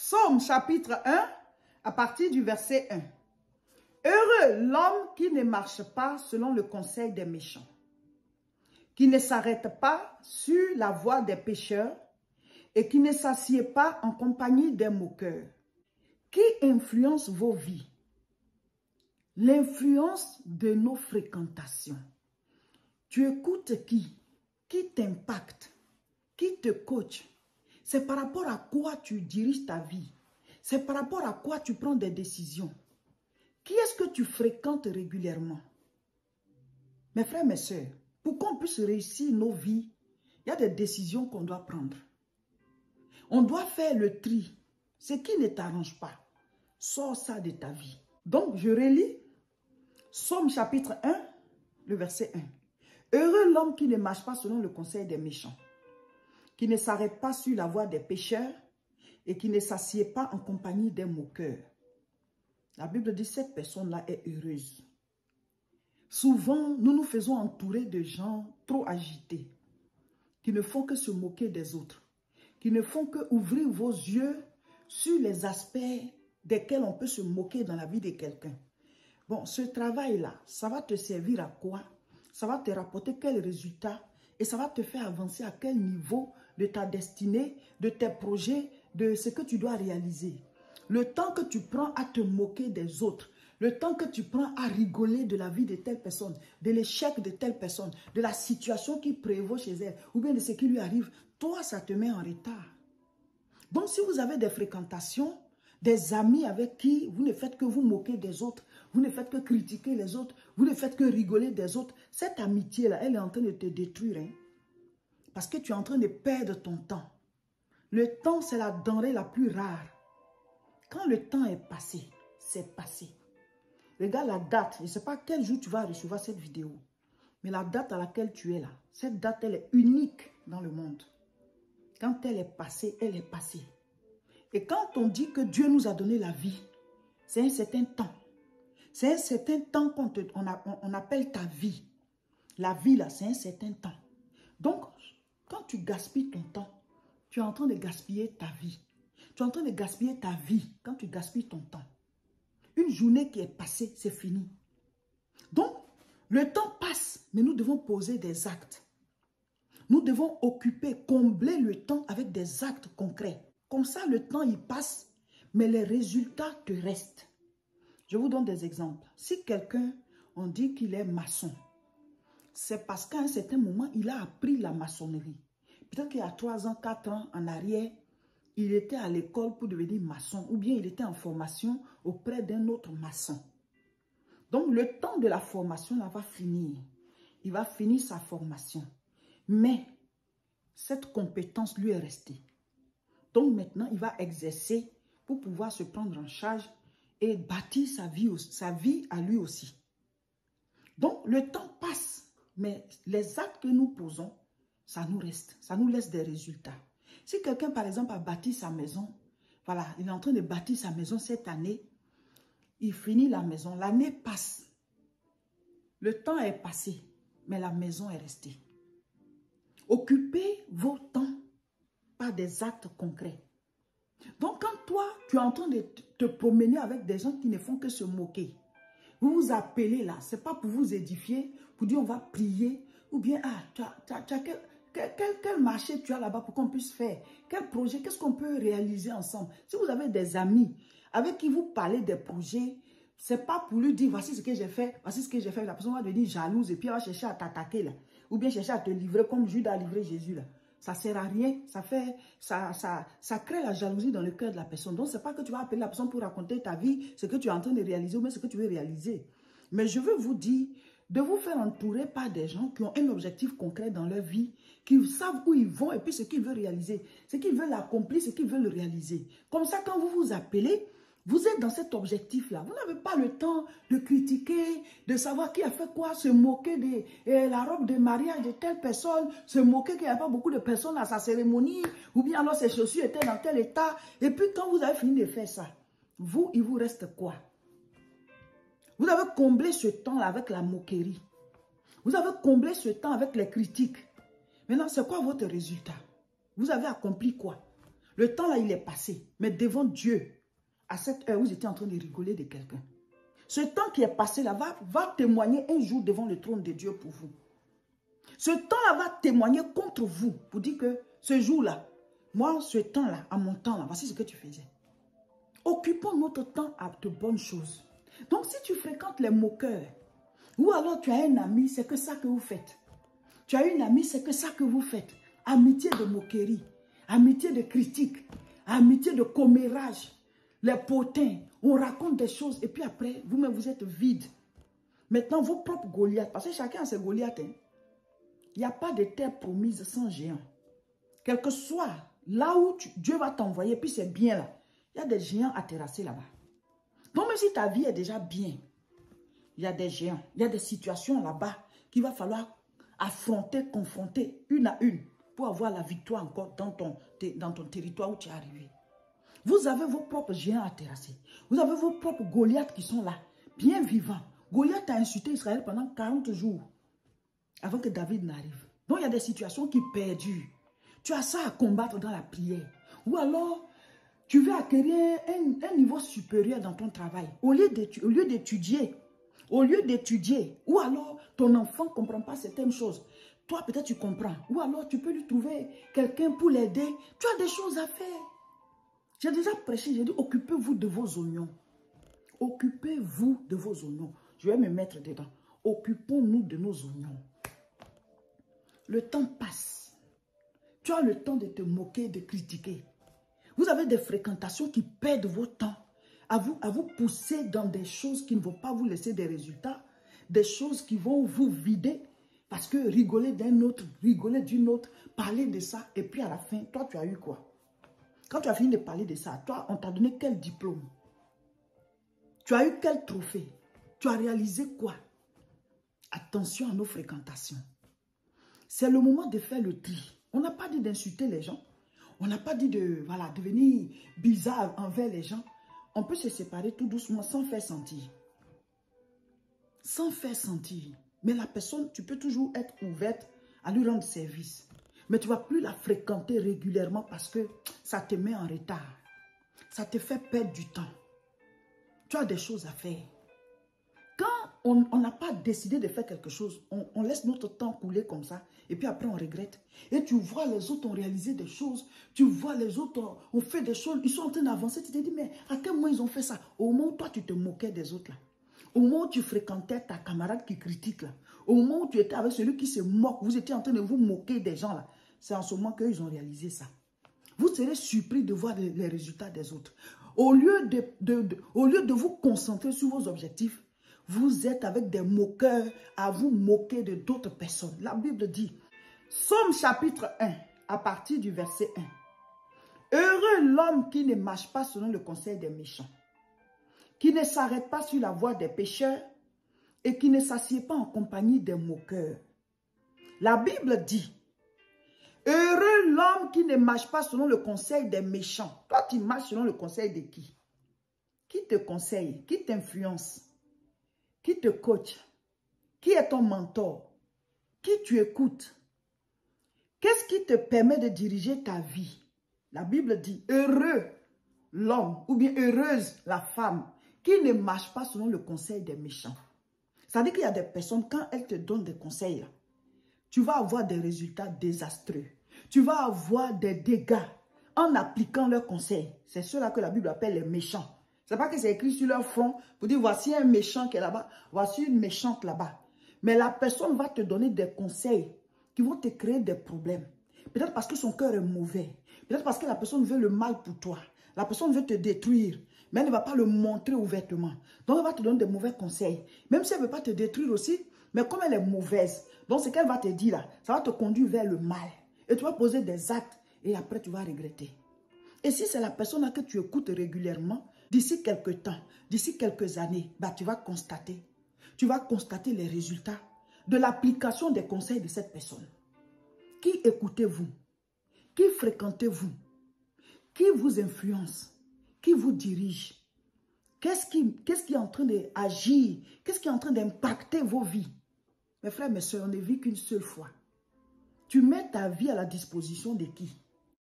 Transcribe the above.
Psaume chapitre 1, à partir du verset 1. Heureux l'homme qui ne marche pas selon le conseil des méchants, qui ne s'arrête pas sur la voie des pécheurs et qui ne s'assied pas en compagnie des moqueurs. Qui influence vos vies? L'influence de nos fréquentations. Tu écoutes qui? Qui t'impacte? Qui te coach? C'est par rapport à quoi tu diriges ta vie. C'est par rapport à quoi tu prends des décisions. Qui est-ce que tu fréquentes régulièrement? Mes frères, mes sœurs, pour qu'on puisse réussir nos vies, il y a des décisions qu'on doit prendre. On doit faire le tri. Ce qui ne t'arrange pas, sors ça de ta vie. Donc, je relis Psaume chapitre 1, le verset 1. Heureux l'homme qui ne marche pas selon le conseil des méchants, qui ne s'arrête pas sur la voie des pécheurs et qui ne s'assied pas en compagnie des moqueurs. La Bible dit que cette personne-là est heureuse. Souvent, nous nous faisons entourer de gens trop agités, qui ne font que se moquer des autres, qui ne font que ouvrir vos yeux sur les aspects desquels on peut se moquer dans la vie de quelqu'un. Bon, ce travail-là, ça va te servir à quoi? Ça va te rapporter quel résultat? Et ça va te faire avancer à quel niveau de ta destinée, de tes projets, de ce que tu dois réaliser. Le temps que tu prends à te moquer des autres, le temps que tu prends à rigoler de la vie de telle personne, de l'échec de telle personne, de la situation qui prévaut chez elle, ou bien de ce qui lui arrive, toi, ça te met en retard. Donc, si vous avez des fréquentations, des amis avec qui vous ne faites que vous moquer des autres, vous ne faites que critiquer les autres, vous ne faites que rigoler des autres, cette amitié-là, elle est en train de te détruire. Hein? Parce que tu es en train de perdre ton temps. Le temps, c'est la denrée la plus rare. Quand le temps est passé, c'est passé. Regarde la date. Je ne sais pas quel jour tu vas recevoir cette vidéo. Mais la date à laquelle tu es là, cette date, elle est unique dans le monde. Quand elle est passée, elle est passée. Et quand on dit que Dieu nous a donné la vie, c'est un certain temps. C'est un certain temps qu'on appelle ta vie. La vie, là, c'est un certain temps. Donc, quand tu gaspilles ton temps, tu es en train de gaspiller ta vie. Tu es en train de gaspiller ta vie quand tu gaspilles ton temps. Une journée qui est passée, c'est fini. Donc, le temps passe, mais nous devons poser des actes. Nous devons occuper, combler le temps avec des actes concrets. Comme ça, le temps, il passe, mais les résultats te restent. Je vous donne des exemples. Si quelqu'un, on dit qu'il est maçon, c'est parce qu'à un certain moment, il a appris la maçonnerie. Peut-être qu'il y a 3 ans, 4 ans en arrière, il était à l'école pour devenir maçon, ou bien il était en formation auprès d'un autre maçon. Donc, le temps de la formation là, va finir. Il va finir sa formation. Mais, cette compétence lui est restée. Donc, maintenant, il va exercer pour pouvoir se prendre en charge et bâtir sa vie à lui aussi. Donc, le temps passe, mais les actes que nous posons, ça nous reste, ça nous laisse des résultats. Si quelqu'un, par exemple, a bâti sa maison, voilà, il est en train de bâtir sa maison cette année, il finit la maison, l'année passe, le temps est passé, mais la maison est restée. Occupez vos temps par des actes concrets. Donc, quand toi, tu es en train de te promener avec des gens qui ne font que se moquer, vous vous appelez là, ce n'est pas pour vous édifier, pour dire on va prier, ou bien, quel marché tu as là-bas pour qu'on puisse faire, quel projet, qu'est-ce qu'on peut réaliser ensemble. Si vous avez des amis avec qui vous parlez des projets, ce n'est pas pour lui dire voici ce que j'ai fait, voici ce que j'ai fait. La personne va devenir jalouse et puis elle va chercher à t'attaquer là, ou bien chercher à te livrer comme Judas a livré Jésus là. Ça ne sert à rien, ça crée la jalousie dans le cœur de la personne. Donc, ce n'est pas que tu vas appeler la personne pour raconter ta vie, ce que tu es en train de réaliser ou même ce que tu veux réaliser. Mais je veux vous dire de vous faire entourer par des gens qui ont un objectif concret dans leur vie, qui savent où ils vont et puis ce qu'ils veulent réaliser, ce qu'ils veulent accomplir, ce qu'ils veulent réaliser. Comme ça, quand vous vous appelez, vous êtes dans cet objectif-là. Vous n'avez pas le temps de critiquer, de savoir qui a fait quoi, se moquer de la robe de mariage de telle personne, se moquer qu'il n'y a pas beaucoup de personnes à sa cérémonie, ou bien alors ses chaussures étaient dans tel état. Et puis quand vous avez fini de faire ça, vous, il vous reste quoi? Vous avez comblé ce temps-là avec la moquerie. Vous avez comblé ce temps avec les critiques. Maintenant, c'est quoi votre résultat? Vous avez accompli quoi? Le temps là, il est passé. Mais devant Dieu, à cette heure, vous étiez en train de rigoler de quelqu'un. Ce temps qui est passé là va témoigner un jour devant le trône de Dieu pour vous. Ce temps-là va témoigner contre vous pour dire que ce jour-là, moi, ce temps-là, à mon temps-là, voici ce que tu faisais. Occupons notre temps à de bonnes choses. Donc, si tu fréquentes les moqueurs, ou alors tu as un ami, c'est que ça que vous faites. Tu as une amie, c'est que ça que vous faites. Amitié de moquerie, amitié de critique, amitié de commérage, les potins, on raconte des choses et puis après, vous-même, vous êtes vide. Maintenant, vos propres Goliaths, parce que chacun a ses Goliaths, hein. Il n'y a pas de terre promise sans géant. Quel que soit là où Dieu va t'envoyer, puis c'est bien là. Il y a des géants à terrasser là-bas. Donc même si ta vie est déjà bien, il y a des géants, il y a des situations là-bas qu'il va falloir affronter, confronter une à une pour avoir la victoire encore dans ton territoire où tu es arrivé. Vous avez vos propres géants à terrasser. Vous avez vos propres Goliaths qui sont là, bien vivants. Goliath a insulté Israël pendant 40 jours. Avant que David n'arrive. Donc, il y a des situations qui perdurent. Tu as ça à combattre dans la prière. Ou alors, tu veux acquérir un niveau supérieur dans ton travail. Au lieu d'étudier, ou alors ton enfant ne comprend pas certaines choses. Toi, peut-être tu comprends. Ou alors, tu peux lui trouver quelqu'un pour l'aider. Tu as des choses à faire. J'ai déjà prêché, j'ai dit, occupez-vous de vos oignons. Occupez-vous de vos oignons. Je vais me mettre dedans. Occupons-nous de nos oignons. Le temps passe. Tu as le temps de te moquer, de critiquer. Vous avez des fréquentations qui perdent votre temps à vous pousser dans des choses qui ne vont pas vous laisser des résultats, des choses qui vont vous vider parce que rigoler d'un autre, rigoler d'une autre, parler de ça et puis à la fin, toi tu as eu quoi? Quand tu as fini de parler de ça, toi on t'a donné quel diplôme? Tu as eu quel trophée? Tu as réalisé quoi? Attention à nos fréquentations. C'est le moment de faire le tri. On n'a pas dit d'insulter les gens. On n'a pas dit de devenir bizarre envers les gens. On peut se séparer tout doucement sans faire sentir. Sans faire sentir. Mais la personne, tu peux toujours être ouverte à lui rendre service. Mais tu ne vas plus la fréquenter régulièrement parce que ça te met en retard. Ça te fait perdre du temps. Tu as des choses à faire. Quand on n'a pas décidé de faire quelque chose, on laisse notre temps couler comme ça et puis après on regrette. Et tu vois les autres ont réalisé des choses, tu vois les autres ont fait des choses, ils sont en train d'avancer, tu te dis mais à quel moment ils ont fait ça? Au moment où toi tu te moquais des autres là, au moment où tu fréquentais ta camarade qui critique là, au moment où tu étais avec celui qui se moque, vous étiez en train de vous moquer des gens là, c'est en ce moment qu'ils ont réalisé ça. Vous serez surpris de voir les résultats des autres. Au lieu de vous concentrer sur vos objectifs, vous êtes avec des moqueurs à vous moquer de d'autres personnes. La Bible dit, Somme chapitre 1, à partir du verset 1. Heureux l'homme qui ne marche pas selon le conseil des méchants, qui ne s'arrête pas sur la voie des pécheurs et qui ne s'assied pas en compagnie des moqueurs. La Bible dit, heureux l'homme qui ne marche pas selon le conseil des méchants. Toi, tu marches selon le conseil de qui? Qui te conseille? Qui t'influence? Qui te coach? Qui est ton mentor? Qui tu écoutes? Qu'est-ce qui te permet de diriger ta vie? La Bible dit, heureux l'homme ou bien heureuse la femme qui ne marche pas selon le conseil des méchants. Ça veut dire qu'il y a des personnes, quand elles te donnent des conseils, là, tu vas avoir des résultats désastreux. Tu vas avoir des dégâts en appliquant leurs conseils. C'est ceux-là que la Bible appelle les méchants. Ce n'est pas que c'est écrit sur leur front pour dire voici un méchant qui est là-bas, voici une méchante là-bas. Mais la personne va te donner des conseils qui vont te créer des problèmes. Peut-être parce que son cœur est mauvais. Peut-être parce que la personne veut le mal pour toi. La personne veut te détruire. Mais elle ne va pas le montrer ouvertement. Donc elle va te donner des mauvais conseils. Même si elle ne veut pas te détruire aussi, mais comme elle est mauvaise, donc ce qu'elle va te dire là, ça va te conduire vers le mal. Et tu vas poser des actes et après tu vas regretter. Et si c'est la personne là que tu écoutes régulièrement, d'ici quelques temps, d'ici quelques années, bah, tu vas constater les résultats de l'application des conseils de cette personne. Qui écoutez-vous? Qui fréquentez-vous? Qui vous influence? Qui vous dirige? Qu'est-ce qui est en train d'agir? Qu'est-ce qui est en train d'impacter vos vies? Mes frères, mes soeurs, on ne vit qu'une seule fois. Tu mets ta vie à la disposition de qui?